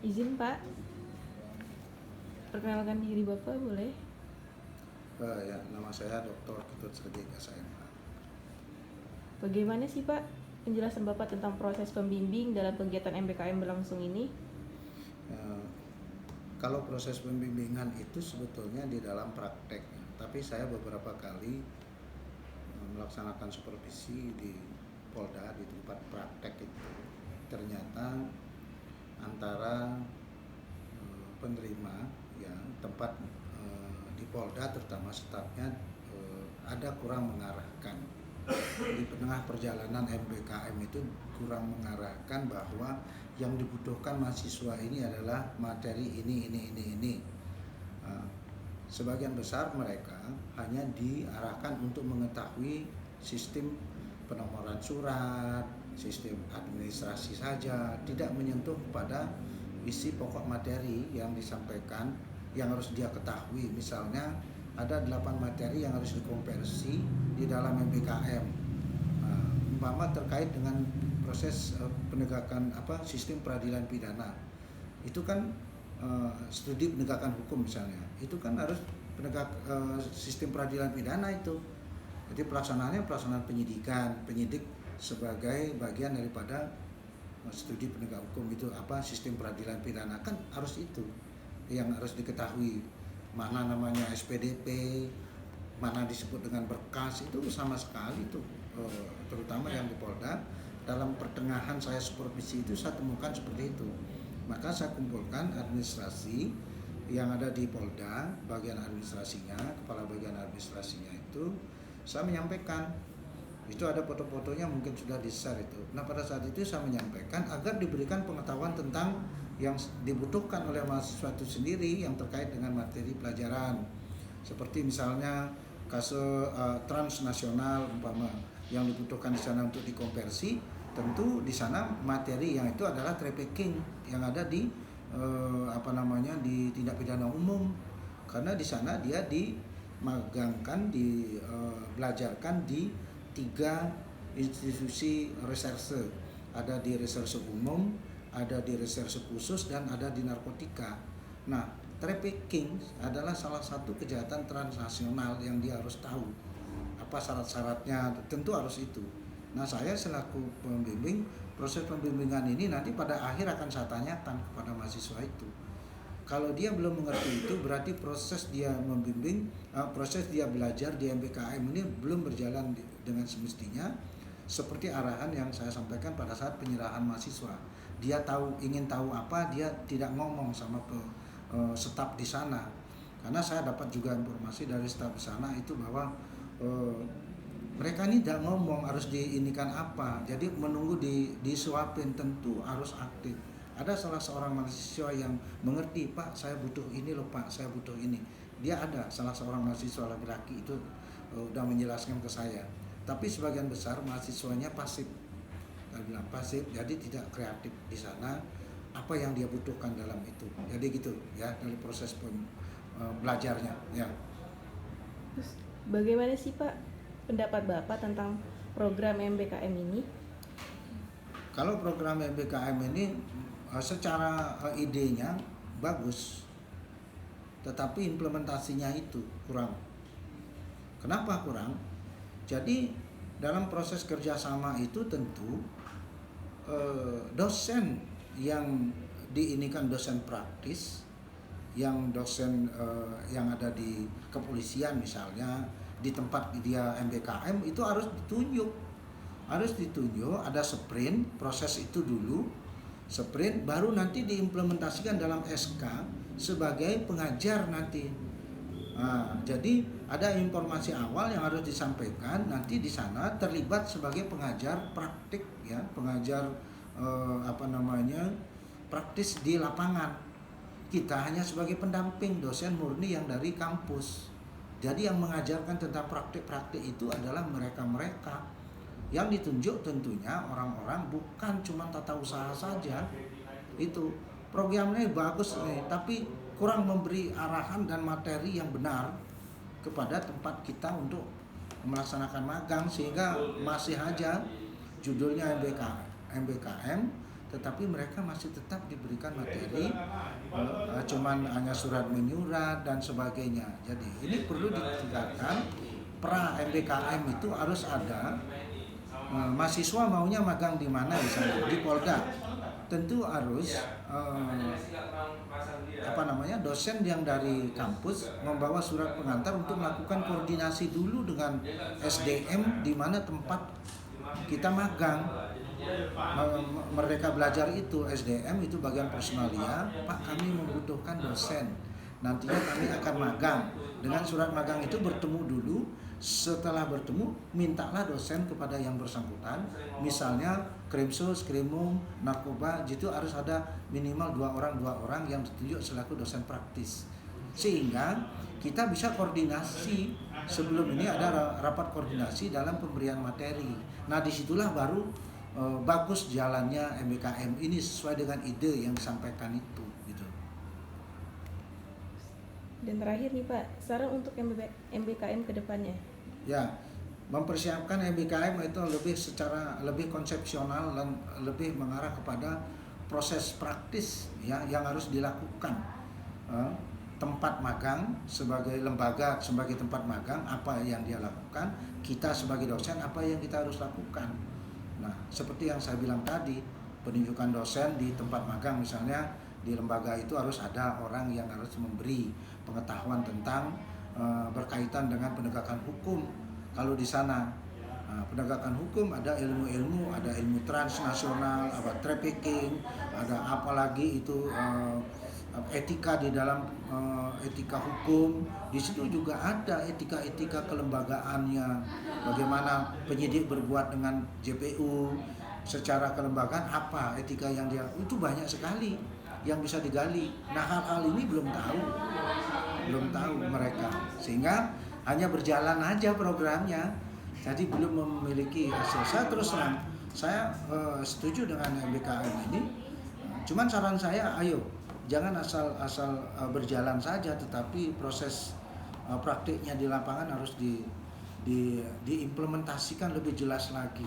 Izin Pak, perkenalkan diri Bapak boleh? Ya, nama saya Dr. Ketut Sergei SMA. Bagaimana sih Pak penjelasan Bapak tentang proses pembimbing dalam kegiatan MBKM berlangsung ini? Ya, kalau proses pembimbingan itu sebetulnya di dalam praktek, tapi saya beberapa kali melaksanakan supervisi di Polda di tempat praktek itu. Ternyata antara penerima ya tempat di Polda terutama stafnya ada kurang mengarahkan di tengah perjalanan MBKM itu kurang mengarahkan bahwa yang dibutuhkan mahasiswa ini adalah materi ini. Nah, sebagian besar mereka hanya diarahkan untuk mengetahui sistem penomoran surat, sistem administrasi saja, tidak menyentuh pada isi pokok materi yang disampaikan yang harus dia ketahui. Misalnya ada 8 materi yang harus dikonversi di dalam MBKM. Umpama terkait dengan proses penegakan sistem peradilan pidana. Itu kan studi penegakan hukum misalnya. Itu kan harus sistem peradilan pidana itu. Jadi pelaksanaan penyidikan, penyidik sebagai bagian daripada studi penegak hukum itu sistem peradilan pidana kan harus itu yang harus diketahui, mana namanya SPDP, mana disebut dengan berkas, itu sama sekali tuh terutama yang di Polda. Dalam pertengahan saya supervisi itu saya temukan seperti itu, maka saya kumpulkan administrasi yang ada di Polda, bagian administrasinya, kepala bagian administrasinya itu, saya menyampaikan. Itu ada foto-fotonya, mungkin sudah di-share itu. Nah, pada saat itu saya menyampaikan agar diberikan pengetahuan tentang yang dibutuhkan oleh mahasiswa itu sendiri yang terkait dengan materi pelajaran. Seperti misalnya kasus transnasional umpama yang dibutuhkan di sana untuk dikonversi, tentu di sana materi yang itu adalah trafficking yang ada di di tindak pidana umum. Karena di sana dia dimagangkan, belajarkan di 3 institusi reserse, ada di reserse umum, ada di reserse khusus, dan ada di narkotika. Nah, trafficking adalah salah satu kejahatan transnasional yang dia harus tahu apa syarat-syaratnya, tentu harus itu. Nah, saya selaku pembimbing, proses pembimbingan ini nanti pada akhir akan saya tanyakan kepada mahasiswa itu. Kalau dia belum mengerti itu, berarti proses dia membimbing, proses dia belajar di MBKM ini belum berjalan dengan semestinya, seperti arahan yang saya sampaikan pada saat penyerahan mahasiswa. Dia ingin tahu apa, dia tidak ngomong sama staf di sana. Karena saya dapat juga informasi dari staf di sana itu bahwa mereka ini tidak ngomong harus diinikan apa, jadi menunggu disuapin, tentu harus aktif. Ada salah seorang mahasiswa yang mengerti, Pak saya butuh ini loh Pak, saya butuh ini. Dia ada salah seorang mahasiswa laki-laki itu udah menjelaskan ke saya. Tapi sebagian besar mahasiswanya pasif. Saya bilang pasif, jadi tidak kreatif di sana apa yang dia butuhkan dalam itu. Jadi gitu ya dari proses belajarnya ya. Terus bagaimana sih Pak pendapat Bapak tentang program MBKM ini? Kalau program MBKM ini secara idenya bagus, tetapi implementasinya itu kurang. Kenapa kurang? Jadi dalam proses kerjasama itu tentu dosen yang diinikan dosen praktis, yang dosen yang ada di kepolisian misalnya, di tempat dia MBKM itu harus ditunjuk, ada sprint, proses itu dulu sprint, baru nanti diimplementasikan dalam SK sebagai pengajar nanti. Nah, jadi ada informasi awal yang harus disampaikan, nanti di sana terlibat sebagai pengajar praktik ya, pengajar praktis di lapangan. Kita hanya sebagai pendamping, dosen murni yang dari kampus. Jadi yang mengajarkan tentang praktik-praktik itu adalah mereka-mereka. Yang ditunjuk tentunya orang-orang bukan cuma tata usaha saja. Itu programnya bagus nih, tapi kurang memberi arahan dan materi yang benar kepada tempat kita untuk melaksanakan magang, sehingga masih aja judulnya MBKM tetapi mereka masih tetap diberikan materi, cuman hanya surat menyurat dan sebagainya. Jadi ini perlu ditingkatkan. Pra MBKM itu harus ada. Mahasiswa maunya magang di mana, misalnya di Polda, tentu harus dosen yang dari kampus membawa surat pengantar untuk melakukan koordinasi dulu dengan SDM di mana tempat kita magang. Mereka belajar itu SDM itu bagian personalia, Pak kami membutuhkan dosen, nantinya kami akan magang. Dengan surat magang itu bertemu dulu, setelah bertemu mintalah dosen kepada yang bersangkutan, misalnya Krimsus, Krimum, narkoba, itu harus ada minimal dua orang yang ditunjuk selaku dosen praktis, sehingga kita bisa koordinasi. Sebelum ini ada rapat koordinasi dalam pemberian materi. Nah disitulah baru bagus jalannya MBKM ini sesuai dengan ide yang disampaikan itu gitu. Dan terakhir nih Pak, saran untuk MBKM ke depannya? Ya, mempersiapkan MBKM itu lebih konsepsional dan lebih mengarah kepada proses praktis ya yang harus dilakukan. Tempat magang sebagai lembaga, sebagai tempat magang, apa yang dia lakukan, kita sebagai dosen apa yang kita harus lakukan. Nah, seperti yang saya bilang tadi, penunjukan dosen di tempat magang misalnya di lembaga itu harus ada orang yang harus memberi pengetahuan tentang berkaitan dengan penegakan hukum. Kalau di sana penegakan hukum ada ilmu-ilmu, ada ilmu transnasional, ada trafficking, ada apalagi itu etika di dalam etika hukum. Di situ juga ada etika-etika kelembagaannya, bagaimana penyidik berbuat dengan JPU secara kelembagaan, apa etika yang dia, itu banyak sekali yang bisa digali. Nah hal-hal ini belum tahu mereka, sehingga hanya berjalan aja programnya, jadi belum memiliki hasil. Saya terus terang, saya setuju dengan MBKM ini, cuman saran saya ayo jangan asal berjalan saja, tetapi proses praktiknya di lapangan harus diimplementasikan lebih jelas lagi,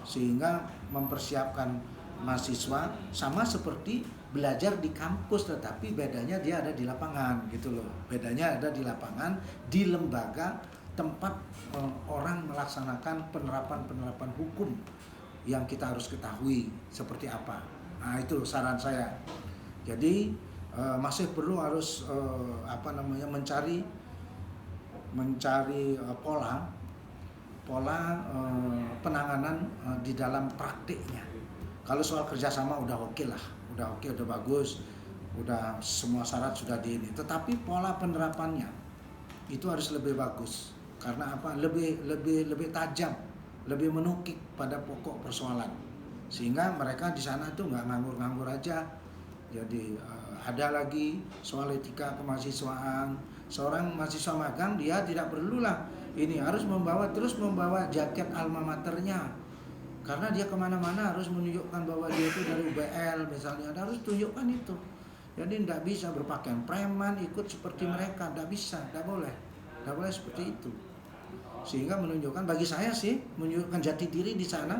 sehingga mempersiapkan mahasiswa sama seperti belajar di kampus, tetapi bedanya dia ada di lapangan gitu loh. Bedanya ada di lapangan, di lembaga tempat orang melaksanakan penerapan hukum yang kita harus ketahui seperti apa. Nah itu saran saya. Jadi masih perlu harus mencari pola penanganan di dalam praktiknya. Kalau soal kerjasama udah oke, udah bagus, udah semua syarat sudah di ini. Tetapi pola penerapannya itu harus lebih bagus. Karena apa? Lebih tajam, lebih menukik pada pokok persoalan. Sehingga mereka di sana tuh nggak nganggur-nganggur aja. Jadi ada lagi soal etika kemahasiswaan. Seorang mahasiswa magang dia tidak perlulah ini harus membawa jaket alma maternya, karena dia kemana-mana harus menunjukkan bahwa dia itu dari UBL misalnya, harus tunjukkan itu. Jadi tidak bisa berpakaian preman ikut seperti mereka, tidak bisa, tidak boleh seperti itu. Sehingga menunjukkan, bagi saya sih menunjukkan jati diri di sana.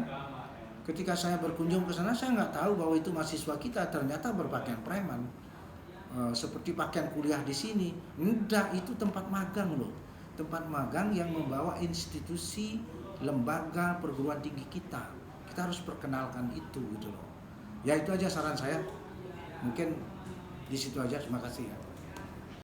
Ketika saya berkunjung ke sana, saya nggak tahu bahwa itu mahasiswa kita ternyata berpakaian preman, seperti pakaian kuliah di sini. Enggak, itu tempat magang loh, tempat magang yang membawa institusi lembaga perguruan tinggi kita. Kita harus perkenalkan itu gitu loh. Ya itu aja saran saya. Mungkin di situ aja. Terima kasih ya.